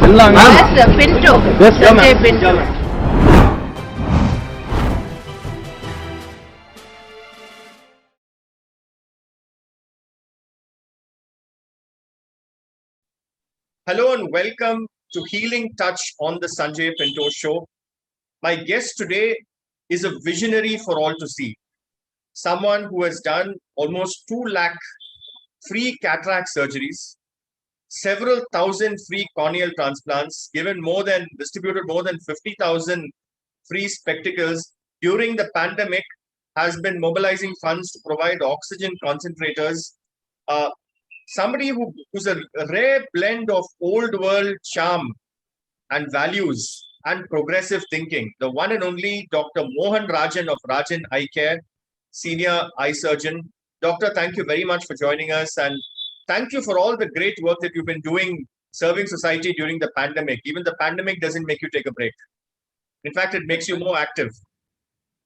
Yes, Pinto. Yes, Sanjay ma'am. Pinto. Hello and welcome to Healing Touch on the Sanjay Pinto Show. My guest today is a visionary for all to see. Someone who has done almost 2 lakh free cataract surgeries, several thousand free corneal transplants, distributed more than 50,000 free spectacles during the pandemic, has been mobilizing funds to provide oxygen concentrators. Uh, Somebody who's a rare blend of old world charm and values and progressive thinking. The one and only Dr. Mohan Rajan of Rajan Eye Care, senior eye surgeon. Doctor, thank you very much for joining us, and thank you for all the great work that you've been doing serving society during the pandemic. Even the pandemic doesn't make you take a break. In fact, it makes you more active.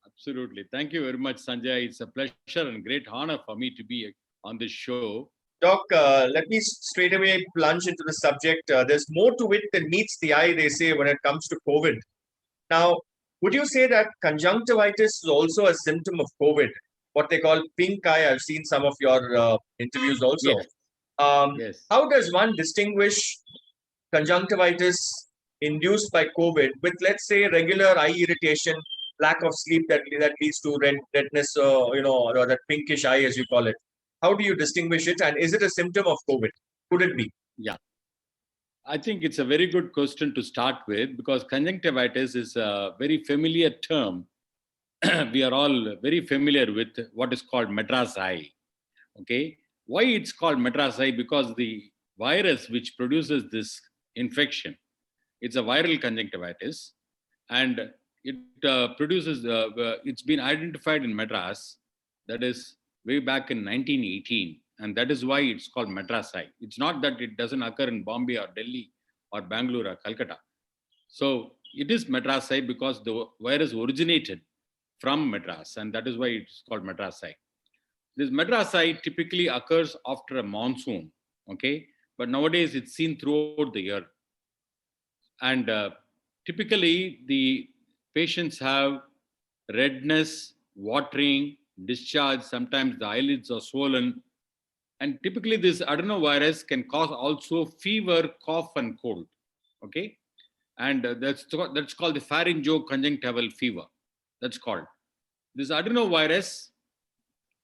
Absolutely. Thank you very much, Sanjay. It's a pleasure and great honor for me to be on this show. Doc, let me straight away plunge into the subject. There's more to it than meets the eye, they say, when it comes to COVID. Now, would you say that conjunctivitis is also a symptom of COVID? What they call pink eye. I've seen some of your interviews also. Yes. Yes. How does one distinguish conjunctivitis induced by COVID with, let's say, regular eye irritation, lack of sleep that leads to redness, or that pinkish eye, as you call it? How do you distinguish it? And is it a symptom of COVID? Could it be? Yeah. I think it's a very good question to start with because conjunctivitis is a very familiar term. We are all very familiar with what is called Madras eye. Okay. Why it's called Madras eye? Because the virus which produces this infection, it's a viral conjunctivitis, and it it's been identified in Madras, that is way back in 1918, and that is why it's called Madras eye. It's not that it doesn't occur in Bombay or Delhi or Bangalore or Calcutta. So it is Madras eye because the virus originated from Madras, and that is why it's called Madras eye. This Madras eye typically occurs after a monsoon, okay? But nowadays it's seen throughout the year. And typically the patients have redness, watering, discharge. Sometimes the eyelids are swollen. And typically this adenovirus can cause also fever, cough, and cold, okay? And that's called the pharyngoconjunctival fever. That's called. This adenovirus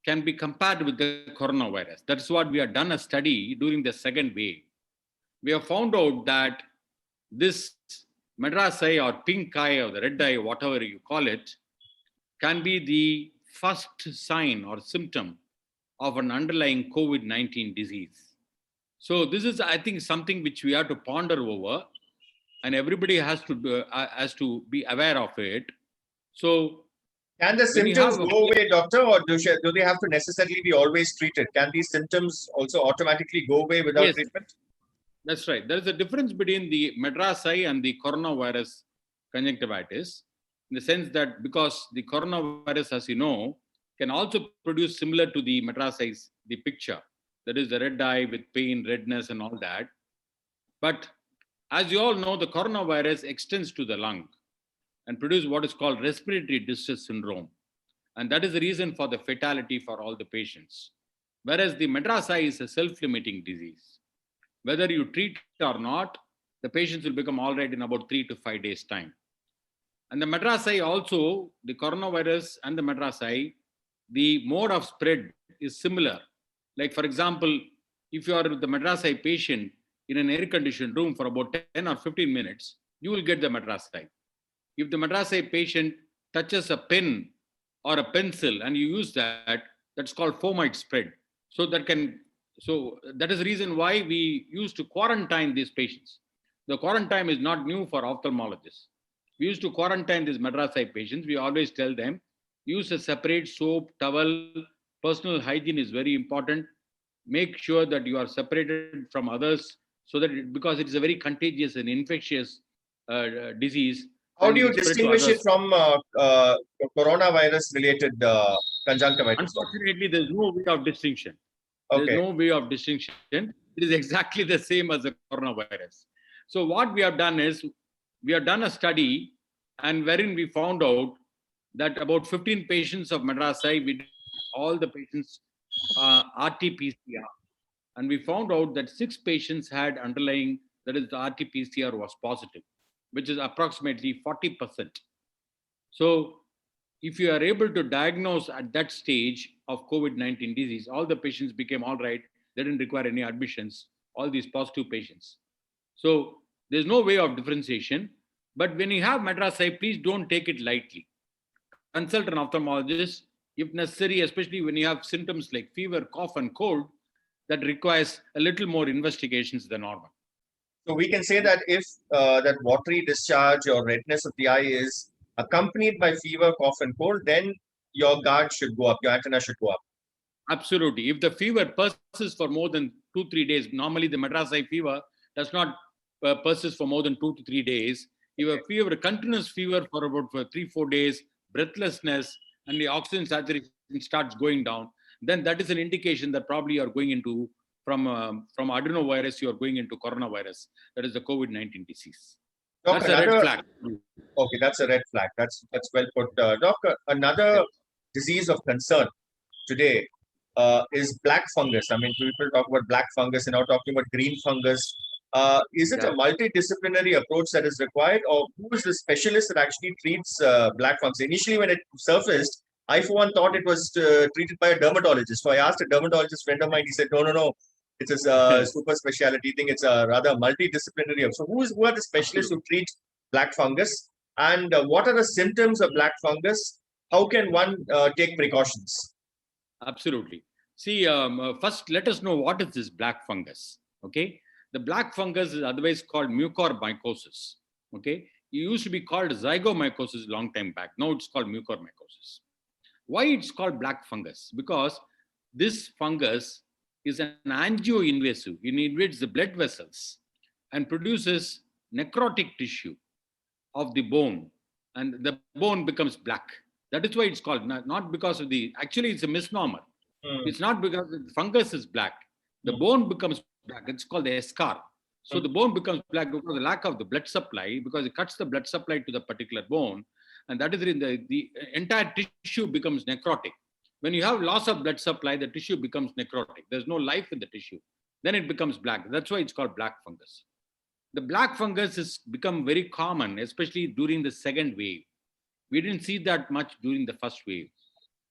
can be compared with the coronavirus. That's what we have done a study during the second wave. We have found out that this Madras eye or pink eye or the red eye, whatever you call it, can be the first sign or symptom of an underlying COVID-19 disease. So this is, I think, something which we have to ponder over, and everybody has to be aware of it. So can the symptoms go away, doctor, or do they have to necessarily be always treated? Can these symptoms also automatically go away without treatment? That's right. There is a difference between the Madras eye and the coronavirus conjunctivitis, in the sense that because the coronavirus, as you know, can also produce similar to the Madras eyes, the picture. That is the red eye with pain, redness, and all that. But as you all know, the coronavirus extends to the lung and produce what is called respiratory distress syndrome. And that is the reason for the fatality for all the patients. Whereas the Madras eye is a self-limiting disease. Whether you treat it or not, the patients will become all right in about 3 to 5 days' time. And the Madras eye also, the coronavirus and the Madras eye, the mode of spread is similar. Like, for example, if you are with the Madras eye patient in an air-conditioned room for about 10 or 15 minutes, you will get the Madras eye. If the Madras eye patient touches a pen or a pencil and you use that, that's called fomoid spread. So that is the reason why we used to quarantine these patients. The quarantine is not new for ophthalmologists. We used to quarantine these Madras eye patients. We always tell them, use a separate soap, towel. Personal hygiene is very important. Make sure that you are separated from others so that because it is a very contagious and infectious disease. How do you distinguish it from coronavirus-related conjunctivitis? Unfortunately, there's no way of distinction. Okay. There's no way of distinction. It is exactly the same as the coronavirus. So what we have done is, we have done a study, and wherein we found out that about 15 patients of Madrasai, we did all the patients RT-PCR, and we found out that 6 patients had underlying, that is the RT-PCR was positive, which is approximately 40%. So if you are able to diagnose at that stage of COVID-19 disease, all the patients became all right. They didn't require any admissions, all these positive patients. So there's no way of differentiation. But when you have Madrasai, please don't take it lightly. Consult an ophthalmologist if necessary, especially when you have symptoms like fever, cough, and cold, that requires a little more investigations than normal. So we can say that if that watery discharge or redness of the eye is accompanied by fever, cough, and cold, then your guard should go up, your antenna should go up. Absolutely. If the fever persists for more than 2-3 days, normally the Madrasai fever does not persist for more than 2 to 3 days. If a fever, continuous fever for about 3-4 days, breathlessness, and the oxygen saturation starts going down, then that is an indication that probably you are going into, from adenovirus, you are going into coronavirus. That is the COVID-19 disease. Doc, That's a red flag. Okay, that's a red flag. That's well put. Doctor, another disease of concern today is black fungus. I mean, people talk about black fungus and now talking about green fungus. Is it a multidisciplinary approach that is required, or who is the specialist that actually treats black fungus? Initially, when it surfaced, I for one thought it was treated by a dermatologist. So I asked a dermatologist friend of mine. He said, no, it's a super specialty thing. It's a rather multidisciplinary. So who are the specialists who treat black fungus, and what are the symptoms of black fungus? How can one take precautions? Absolutely. See, first let us know what is this black fungus. Okay, the black fungus is otherwise called mucormycosis. Okay, it used to be called zygomycosis long time back. Now it's called mucormycosis. Why it's called black fungus? Because this fungus is an angioinvasive. It invades the blood vessels and produces necrotic tissue of the bone, and the bone becomes black. That is why it's called, not because of the, actually it's a misnomer. It's not because the fungus is black. The bone becomes black. It's called the eschar. So the bone becomes black because of the lack of the blood supply, because it cuts the blood supply to the particular bone. And that is in the entire tissue becomes necrotic. When you have loss of blood supply, the tissue becomes necrotic. There's no life in the tissue. Then it becomes black. That's why it's called black fungus. The black fungus has become very common, especially during the second wave. We didn't see that much during the first wave.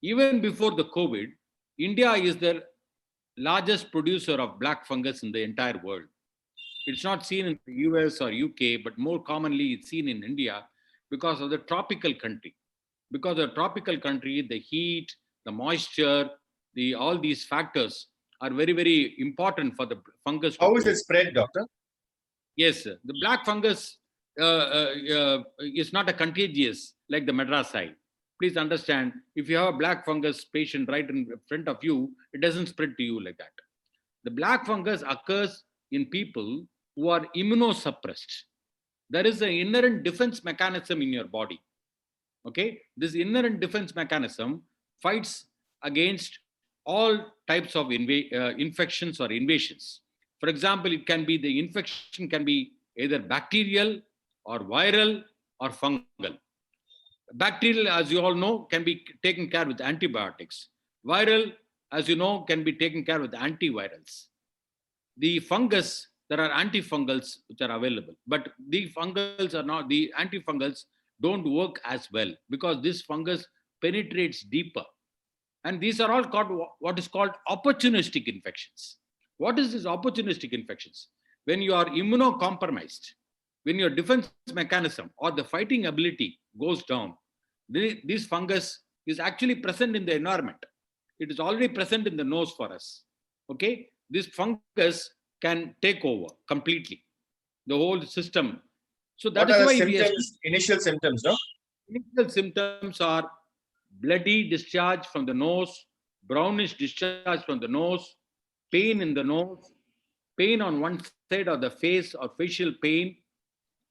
Even before the COVID, India is the largest producer of black fungus in the entire world. It's not seen in the US or UK, but more commonly it's seen in India because of the tropical country. Because of the tropical country, the heat, the moisture, all these factors are very, very important for the fungus. How is it spread, doctor? Yes, sir. The black fungus is not a contagious like the Madrasai. Please understand, if you have a black fungus patient right in front of you, it doesn't spread to you like that. The black fungus occurs in people who are immunosuppressed. There is an inherent defense mechanism in your body. Okay, this inherent defense mechanism fights against all types of infections or invasions. For example, it can be, the infection can be either bacterial or viral or fungal. Bacterial, as you all know, can be taken care with antibiotics. Viral, as you know, can be taken care with antivirals. The fungus, there are antifungals which are available, but the fungals are not, the antifungals don't work as well because this fungus penetrates deeper. And these are all called what is called opportunistic infections. What is this opportunistic infections? When you are immunocompromised, when your defense mechanism or the fighting ability goes down, this fungus is actually present in the environment. It is already present in the nose for us. Okay, this fungus can take over completely the whole system. So that is why initial symptoms, no? Initial symptoms are bloody discharge from the nose, brownish discharge from the nose, pain in the nose, pain on one side of the face or facial pain,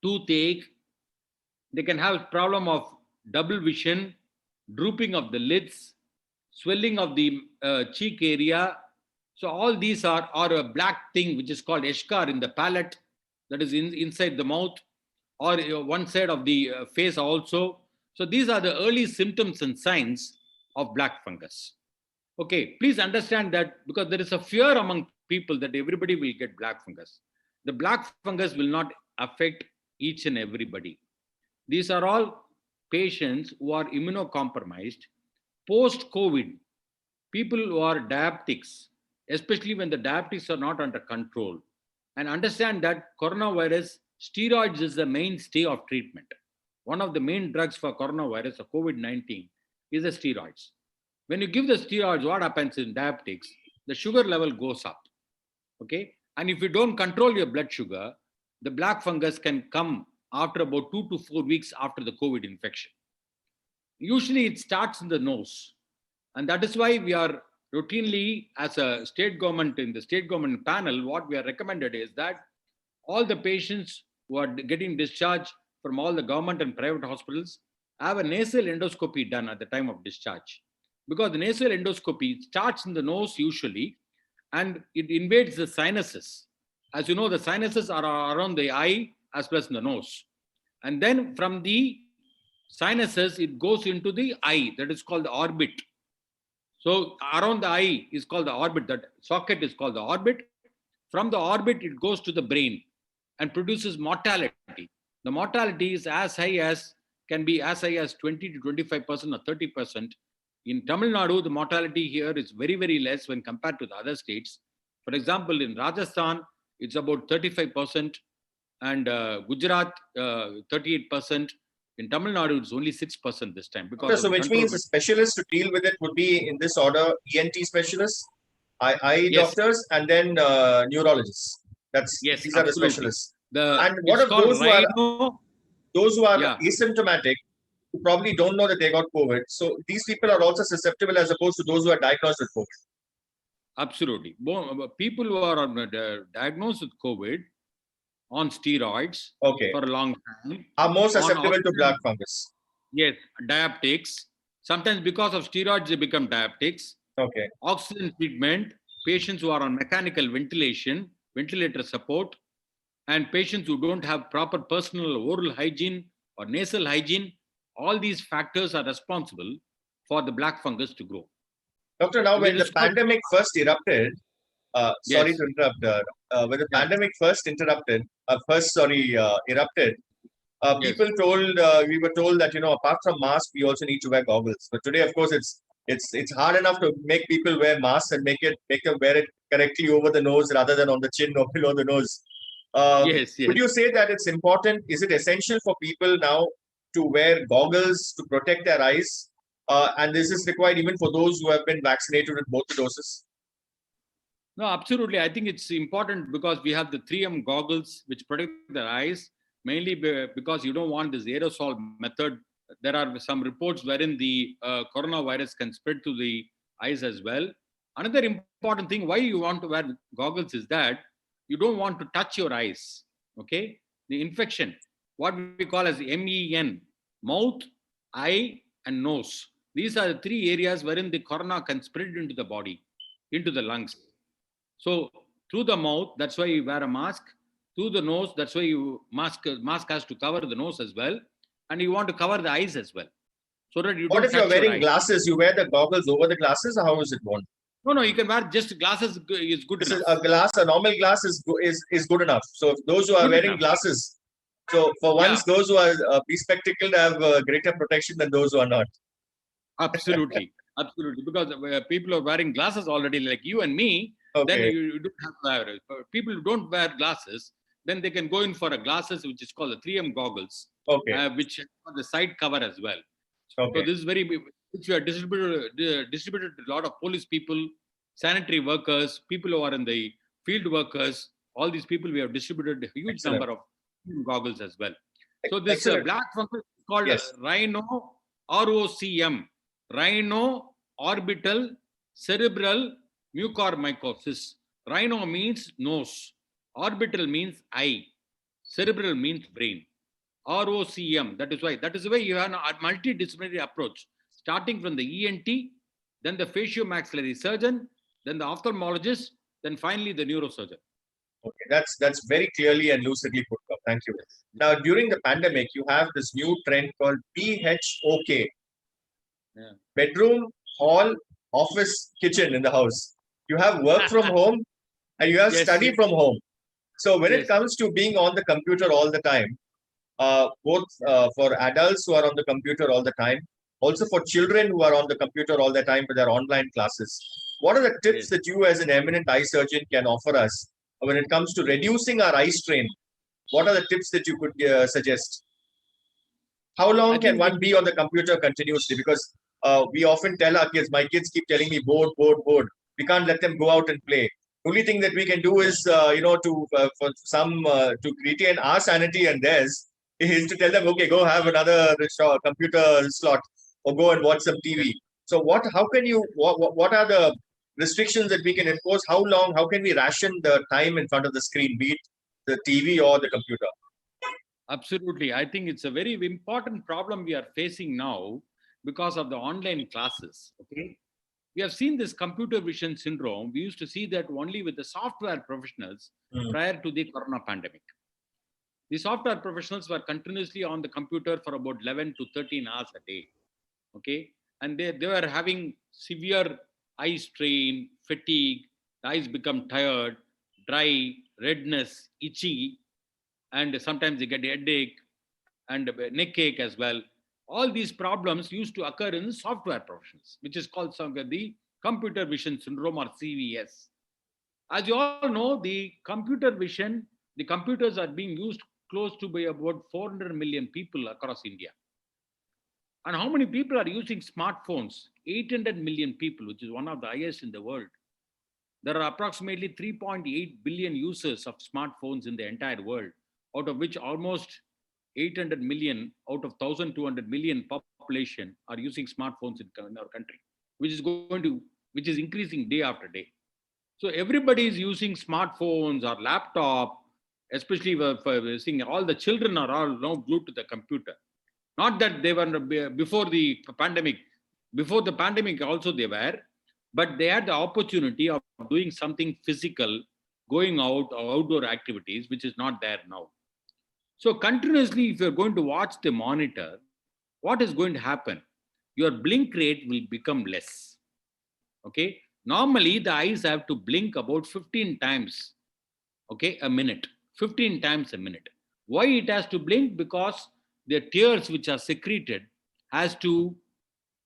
toothache. They can have a problem of double vision, drooping of the lids, swelling of the cheek area. So all these are a black thing which is called eschar in the palate. that is inside the mouth, or one side of the face also. So these are the early symptoms and signs of black fungus. Okay, please understand that, because there is a fear among people that everybody will get black fungus. The black fungus will not affect each and everybody. These are all patients who are immunocompromised, post-COVID, people who are diabetics, especially when the diabetics are not under control. And understand that coronavirus, steroids is the mainstay of treatment. One of the main drugs for coronavirus or COVID-19 is the steroids. When you give the steroids, what happens in diabetics? The sugar level goes up. Okay. And if you don't control your blood sugar, the black fungus can come after about 2 to 4 weeks after the COVID infection. Usually it starts in the nose. And that is why we are routinely, as a state government, in the state government panel, what we are recommended is that all the patients who are getting discharged from all the government and private hospitals have a nasal endoscopy done at the time of discharge. Because the nasal endoscopy starts in the nose usually, and it invades the sinuses. As you know, the sinuses are around the eye as well as the nose. And then from the sinuses, it goes into the eye, that is called the orbit. So around the eye is called the orbit, that socket is called the orbit. From the orbit, it goes to the brain and produces mortality. The mortality is as high as, can be as high as 20 to 25% or 30%. In Tamil Nadu, the mortality here is very, very less when compared to the other states. For example, in Rajasthan, it's about 35%, and Gujarat, 38%. In Tamil Nadu, it's only 6% this time. Because so which means the specialists to deal with it would be, in this order, ENT specialists, eye Yes. doctors, and then neurologists. Yes, these absolutely. are the specialists. The, and what of those who are yeah, asymptomatic, who probably don't know that they got COVID? So these people are also susceptible as opposed to those who are diagnosed with COVID. Absolutely. People who are diagnosed with COVID on steroids for a long time are more susceptible to black fungus. Yes, diabetics. Sometimes because of steroids, they become diabetics. Okay. Oxygen treatment, patients who are on mechanical ventilation, ventilator support, and patients who don't have proper personal oral hygiene or nasal hygiene, all these factors are responsible for the black fungus to grow. Doctor, now when the pandemic first erupted, sorry to interrupt, when the pandemic first erupted, people we were told that, apart from masks, we also need to wear goggles. But today, of course, it's hard enough to make people wear masks and make them wear it correctly over the nose rather than on the chin or below the nose. Would you say that it's important? Is it essential for people now to wear goggles to protect their eyes? And this is required even for those who have been vaccinated with both the doses? No, absolutely. I think it's important because we have the 3M goggles which protect their eyes, mainly because you don't want this aerosol method. There are some reports wherein the coronavirus can spread to the eyes as well. Another important thing why you want to wear goggles is that you don't want to touch your eyes. Okay, the infection, what we call as MEN, mouth, eye, and nose. These are the 3 areas wherein the corona can spread into the body, into the lungs. So through the mouth, that's why you wear a mask. Through the nose, that's why mask has to cover the nose as well, and you want to cover the eyes as well, so that you. What if you're wearing glasses? You wear the goggles over the glasses, or how is it worn? No, you can wear just glasses. Is good enough. A normal glass is good enough. So if those who are wearing glasses, so for once, those who are bespectacled have greater protection than those who are not. Absolutely, absolutely. Because people are wearing glasses already, like you and me. Then you don't have to wear. People who don't wear glasses, then they can go in for a glasses which is called the 3M goggles, which are the side cover as well. So this is which we are distributed to a lot of police people, sanitary workers, people who are in the field workers. All these people we have distributed a huge number of goggles as well. So this black fungus is called rhino, ROCM, rhino orbital cerebral mucormycosis. Rhino means nose, orbital means eye, cerebral means brain. ROCM, that is why you have a multidisciplinary approach, starting from the ENT, then the facial maxillary surgeon, then the ophthalmologist, then finally the neurosurgeon. Okay, that's very clearly and lucidly put up. Thank you. Now, during the pandemic, you have this new trend called BHOK: Yeah. bedroom, hall, office, kitchen in the house. You have work from home and you have Yes, study yes, from home. So when it yes, comes to being on the computer all the time, both for adults who are on the computer all the time, also for children who are on the computer all the time for their online classes. What are the tips yes. that you, as an eminent eye surgeon, can offer us when it comes to reducing our eye strain? What are the tips that you could suggest? How I long can think one be on the computer continuously? Because we often tell our kids, my kids keep telling me bored, bored, bored. We can't let them go out and play. Only thing that we can do yeah. is, to for some to retain our sanity and theirs, is to tell them, okay, go have another computer slot or go and watch some Yeah. TV. So what? How can you? What are the restrictions that we can impose? How long? How can we ration the time in front of the screen, be it the TV or the computer? Absolutely. I think it's a very important problem we are facing now because of the online classes. Okay. We have seen this computer vision syndrome. We used to see that only with the software professionals Mm. prior to the corona pandemic. The software professionals were continuously on the computer for about 11 to 13 hours a day. Okay. And they were having severe eye strain, fatigue, the eyes become tired, dry, redness, itchy, and sometimes they get headache and neck ache as well. All these problems used to occur in software professions, which is called the computer vision syndrome or CVS. As you all know, the computer vision, the computers are being used close to by about 400 million people across India. And how many people are using smartphones? 800 million people, which is one of the highest in the world. There are approximately 3.8 billion users of smartphones in the entire world, out of which almost 800 million out of 1,200 million population are using smartphones in our country, which is increasing day after day. So everybody is using smartphones or laptop, especially for seeing all the children are all now glued to the computer. Not that they were before the pandemic. Before the pandemic also they were, but they had the opportunity of doing something physical, going out or outdoor activities, which is not there now. So continuously, if you're going to watch the monitor, what is going to happen? Your blink rate will become less. Okay. Normally, the eyes have to blink about 15 times, okay, a minute. 15 times a minute. Why it has to blink? Because the tears which are secreted has to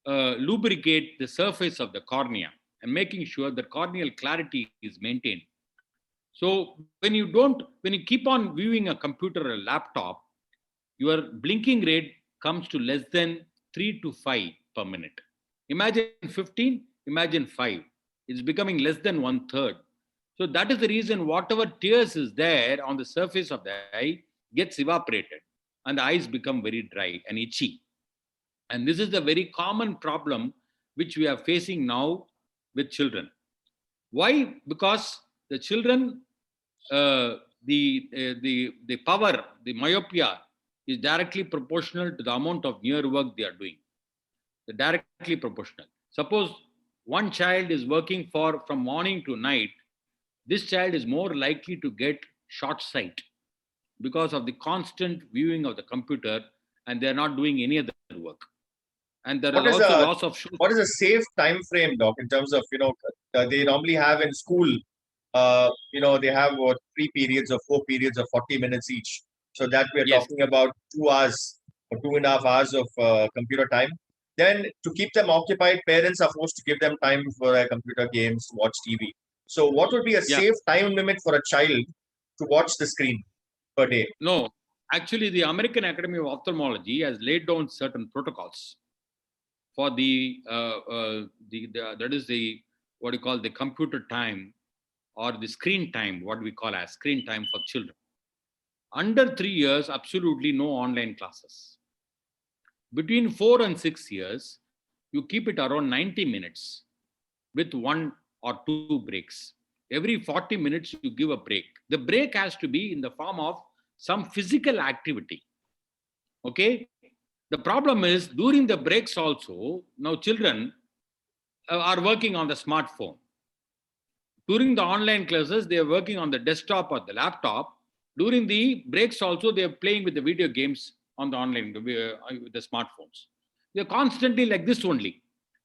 lubricate the surface of the cornea and making sure that corneal clarity is maintained. So when you keep on viewing a computer or a laptop, your blinking rate comes to less than 3 to 5 per minute. Imagine 15, imagine 5. It's becoming less than one third. So that is the reason whatever tears is there on the surface of the eye gets evaporated and the eyes become very dry and itchy. And this is the very common problem which we are facing now with children. Why? Because the children, the power, the myopia is directly proportional to the amount of near work they are doing. They're directly proportional. Suppose one child is working for from morning to night, this child is more likely to get short sight because of the constant viewing of the computer, and they're not doing any other work. And there is What is also a loss of what is a safe time frame, doc, in terms of, they normally have in school, they have what, 3 periods or 4 periods of 40 minutes each. So that we're yes, talking about 2 hours or 2.5 hours of computer time. Then to keep them occupied, parents are forced to give them time for computer games, to watch TV. So what would be a yeah. safe time limit for a child to watch the screen per day? No, actually, the American Academy of Ophthalmology has laid down certain protocols for the that is the what you call the computer time or the screen time, what we call as screen time for children. Under 3 years, absolutely no online classes. Between 4 and 6 years, you keep it around 90 minutes with 1 or 2 breaks. Every 40 minutes, you give a break. The break has to be in the form of some physical activity. Okay. The problem is during the breaks also, now children are working on the smartphone. during the online classes, they are working on the desktop or the laptop. During the breaks also, they are playing with the video games on the online, with the smartphones. They're constantly like this only.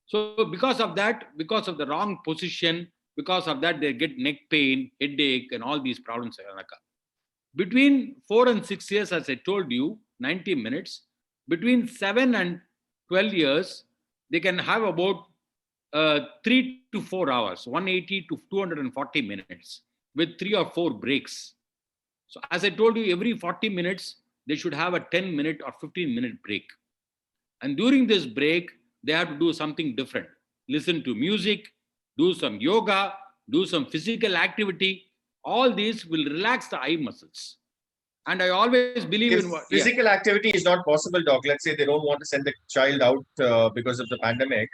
So because of that, because of the wrong position, because of that, they get neck pain, headache, and all these problems occur. Between 4 and 6 years, as I told you, 90 minutes. Between 7 and 12 years, they can have about 3 to 4 hours, 180 to 240 minutes with 3 or 4 breaks. So as I told you, every 40 minutes, they should have a 10-minute or 15-minute break. And during this break, they have to do something different. Listen to music, do some yoga, do some physical activity. All these will relax the eye muscles. And I always believe If in what physical activity is not possible, doc, let's say they don't want to send the child out because of the pandemic,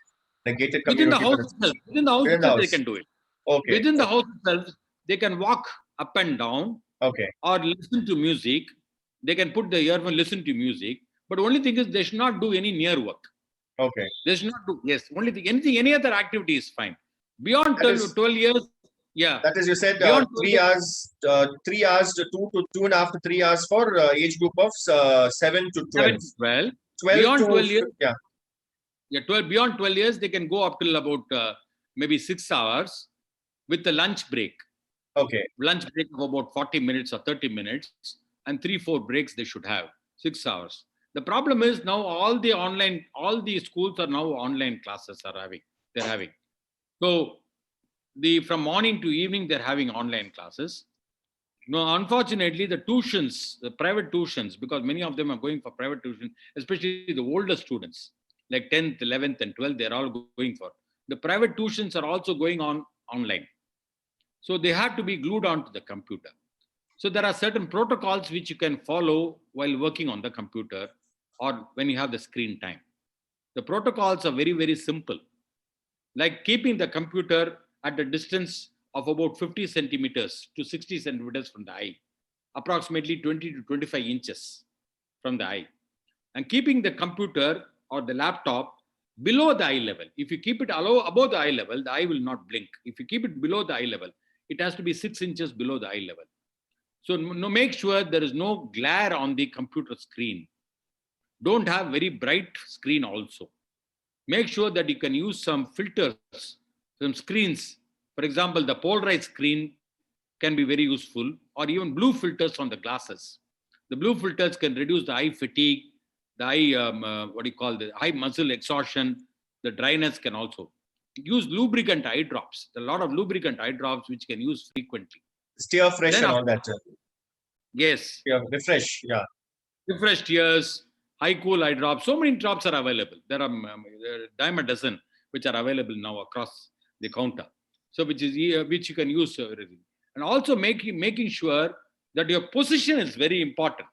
the gated within the community. house itself. Within the house Within the itself, they house. can do it. Okay. Within the house itself, they can walk up and down Okay. or listen to music. They can put the earphone, listen to music. But only thing is they should not do any near work. Okay. They should not do, yes, only thing, anything, any other activity is fine. Beyond That is- 12 years, yeah. That is, you said Beyond 3 hours, 3 hours to 2.5 to 3 hours for age group of 7 to 12. 7 to 12. 12 Beyond to 12 years, yeah. Yeah, 12, beyond 12 years, they can go up till about maybe 6 hours with the lunch break. Okay. Lunch break of about 40 minutes or 30 minutes, and 3-4 breaks they should have, 6 hours. The problem is now all the schools are now online classes they're having. So from morning to evening, they're having online classes. No, unfortunately, the private tuitions, because many of them are going for private tuition, especially the older students, like 10th, 11th, and 12th, they're all going for. The private tuitions are also going on online. So they have to be glued onto the computer. So there are certain protocols which you can follow while working on the computer or when you have the screen time. The protocols are very, very simple. Like keeping the computer at a distance of about 50 centimeters to 60 centimeters from the eye, approximately 20 to 25 inches from the eye. And keeping the computer or the laptop below the eye level. If you keep it above the eye level, the eye will not blink. If you keep it below the eye level, it has to be 6 inches below the eye level. So make sure there is no glare on the computer screen. Don't have very bright screen also. Make sure that you can use some filters, some screens. For example, the polarized screen can be very useful, or even blue filters on the glasses. The blue filters can reduce the eye fatigue, the eye, the eye muscle exhaustion, the dryness can also. Use lubricant eye drops. There are a lot of lubricant eye drops which can use frequently. Steer fresh Then and all that. Yes. Yeah, refresh. Yeah. Refresh tears, high cool eye drops. So many drops are available. There are a dime a dozen which are available now across the counter. So which you can use. And also making sure that your position is very important.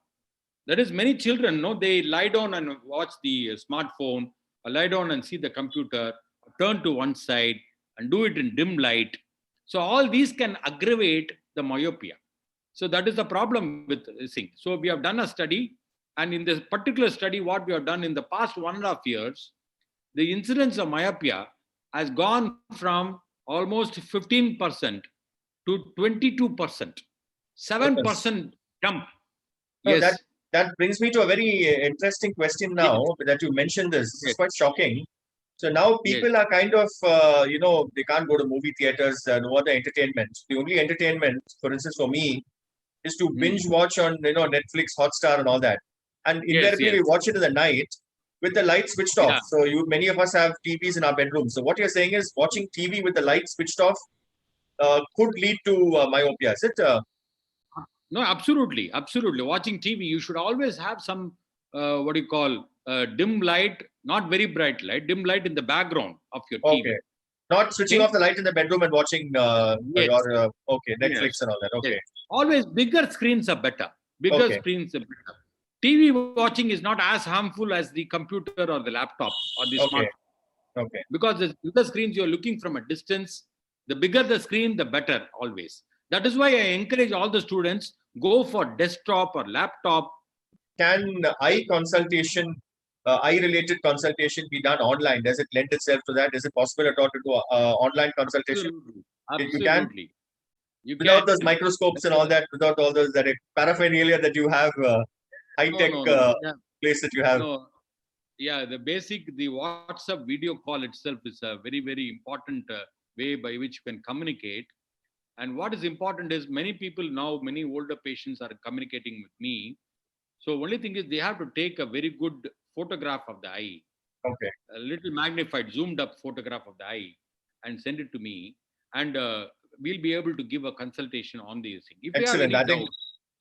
That is, many children, they lie down and watch the smartphone, or lie down and see the computer, or turn to one side and do it in dim light. So all these can aggravate the myopia. So that is the problem with this thing. So we have done a study, and in this particular study, what we have done in the past 1.5 years, the incidence of myopia has gone from almost 15% to 22%, 7% jump. No, Yes. that brings me to a very interesting question now that you mentioned this. It's quite shocking. So now people are kind of, they can't go to movie theaters, no other entertainment. The only entertainment, for instance, for me, is to binge watch on, Netflix, Hotstar and all that. And invariably we watch it in the night with the light switched off. So many of us have TVs in our bedrooms. So what you're saying is watching TV with the light switched off could lead to myopia. Is it? No, absolutely. Absolutely. Watching TV, you should always have some, dim light, not very bright light, dim light in the background of your TV. Okay. Not switching off the light in the bedroom and watching Netflix and all that. Okay. Yes. Always bigger screens are better. Bigger screens are better. TV watching is not as harmful as the computer or the laptop or the smartphone. Okay. Because the bigger screens, you're looking from a distance. The bigger the screen, the better always. That is why I encourage all the students, go for desktop or laptop. Can eye-related consultation be done online? Does it lend itself to that? Is it possible at all to do online consultation? You can, Absolutely. You without those can. microscopes and all that, without all those that paraphernalia that you have, high No, tech no, no. Yeah, place that you have. no. Yeah, the WhatsApp video call itself is a very, very important way by which you can communicate. And what is important is many people now, many older patients are communicating with me. So only thing is they have to take a very good photograph of the eye, Okay, a little magnified, zoomed up photograph of the eye, and send it to me, and we'll be able to give a consultation on these things. If you have excellent. any I think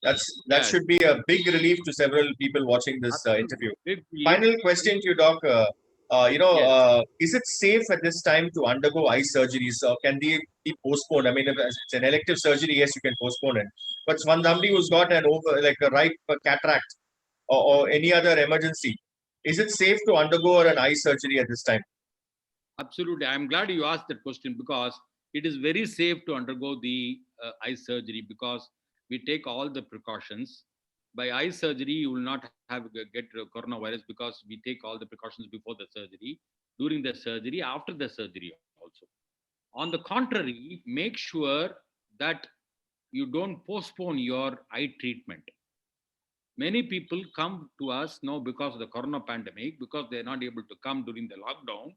doubt, that yes, should be a big relief to several people watching this absolutely, interview. big relief. Final question to you, Doc. Yes, Is it safe at this time to undergo eye surgeries, or can they be postponed? I mean, if it's an elective surgery, yes, you can postpone it. But somebody who's got an like a ripe cataract or any other emergency, is it safe to undergo an eye surgery at this time? absolutely. I'm glad you asked that question because it is very safe to undergo the eye surgery because we take all the precautions. By eye surgery, you will not have get coronavirus because we take all the precautions before the surgery, during the surgery, after the surgery also. On the contrary, make sure that you don't postpone your eye treatment. Many people come to us now because of the corona pandemic, because they're not able to come during the lockdown.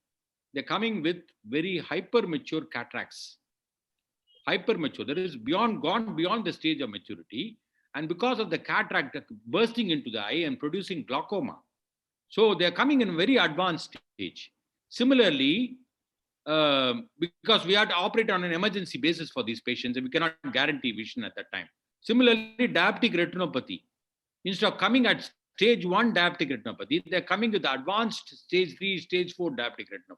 They're coming with very hyper mature cataracts. Hyper mature, that is gone beyond the stage of maturity. And because of the cataract bursting into the eye and producing glaucoma, so they're coming in a very advanced stage. Similarly, because we have to operate on an emergency basis for these patients, and we cannot guarantee vision at that time. Similarly, diabetic retinopathy, instead of coming at stage 1 diabetic retinopathy, they're coming with advanced stage 3, stage 4 diabetic retinopathy.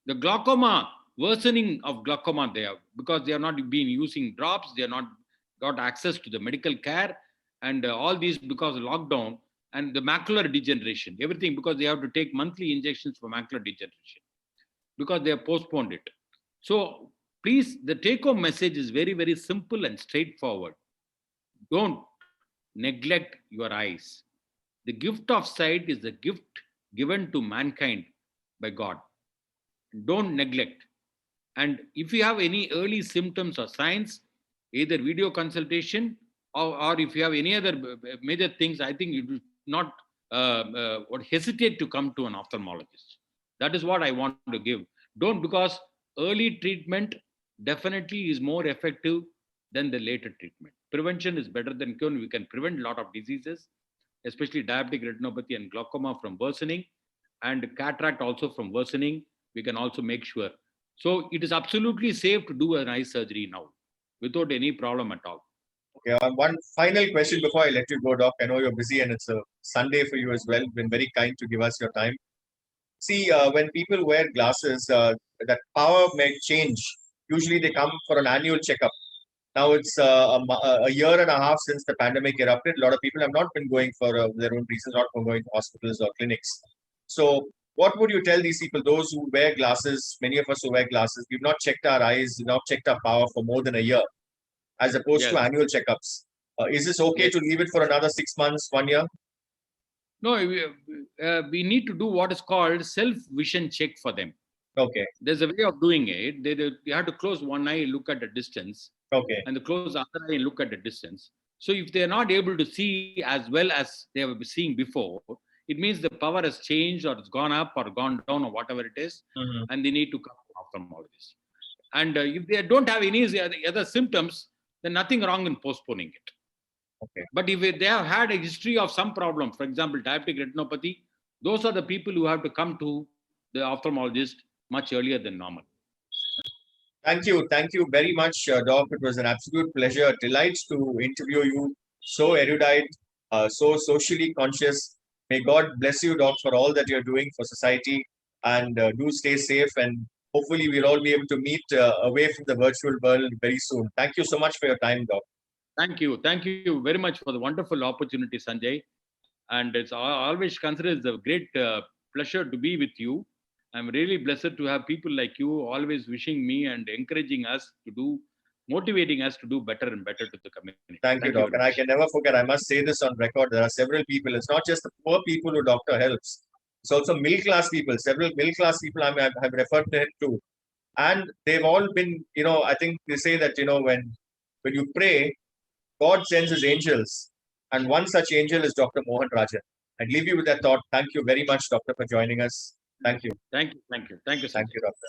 The glaucoma, worsening of glaucoma there, because they are not been using drops, they are not got access to the medical care, and all these because of lockdown, and the macular degeneration, everything because they have to take monthly injections for macular degeneration because they have postponed it. So please, the take home message is very, very simple and straightforward. Don't neglect your eyes. The gift of sight is the gift given to mankind by God. Don't neglect. And if you have any early symptoms or signs, either video consultation or if you have any other major things, I think you do not would hesitate to come to an ophthalmologist. That is what I want to give. Don't, because early treatment definitely is more effective than the later treatment. Prevention is better than cure. We can prevent a lot of diseases, especially diabetic retinopathy and glaucoma from worsening, and cataract also from worsening. We can also make sure. So it is absolutely safe to do an eye surgery now without any problem at all. Okay, one final question before I let you go, Doc. I know you're busy and it's a Sunday for you as well. Been very kind to give us your time. See, when people wear glasses, that power may change. Usually they come for an annual checkup. Now it's a year and a half since the pandemic erupted. A lot of people have not been going for their own reasons, not going to hospitals or clinics. So, what would you tell these people, those who wear glasses, many of us who wear glasses, we've not checked our eyes, we've not checked our power for more than a year, as opposed to Yes, annual checkups? Is this okay yes. to leave it for another 6 months, 1 year? No, we need to do what is called self vision check for them. Okay, There's a way of doing it. You have to close one eye, look at the distance, okay, and close the other eye and look at the distance. So if they are not able to see as well as they were seeing before, it means the power has changed or it's gone up or gone down or whatever it is, hmm, and they need to come to ophthalmologist. And if they don't have any other symptoms, then nothing wrong in postponing it. okay. But if they have had a history of some problem, for example, diabetic retinopathy, those are the people who have to come to the ophthalmologist much earlier than normal. Thank you. Thank you very much, Doc. It was an absolute pleasure, a delight to interview you. So erudite, so socially conscious. May God bless you, Doc, for all that you're doing for society. And do stay safe. And hopefully, we'll all be able to meet away from the virtual world very soon. Thank you so much for your time, Doc. Thank you. Thank you very much for the wonderful opportunity, Sanjay. And it's always considered a great pleasure to be with you. I'm really blessed to have people like you always wishing me and encouraging us to do, motivating us to do better and better to the community. Thank you, Thank you Doc. very And I much. can never forget, I must say this on record. There are several people. It's not just the poor people who doctor helps. It's also middle class people. Several middle class people have referred to him to. And they've all been, I think they say that, when you pray, God sends his angels. And one such angel is Dr. Mohan Rajan. I leave you with that thought. Thank you very much, Doctor, for joining us. Thank you. Thank you. Thank you. Thank you, Thank Sanjay. you, Doctor.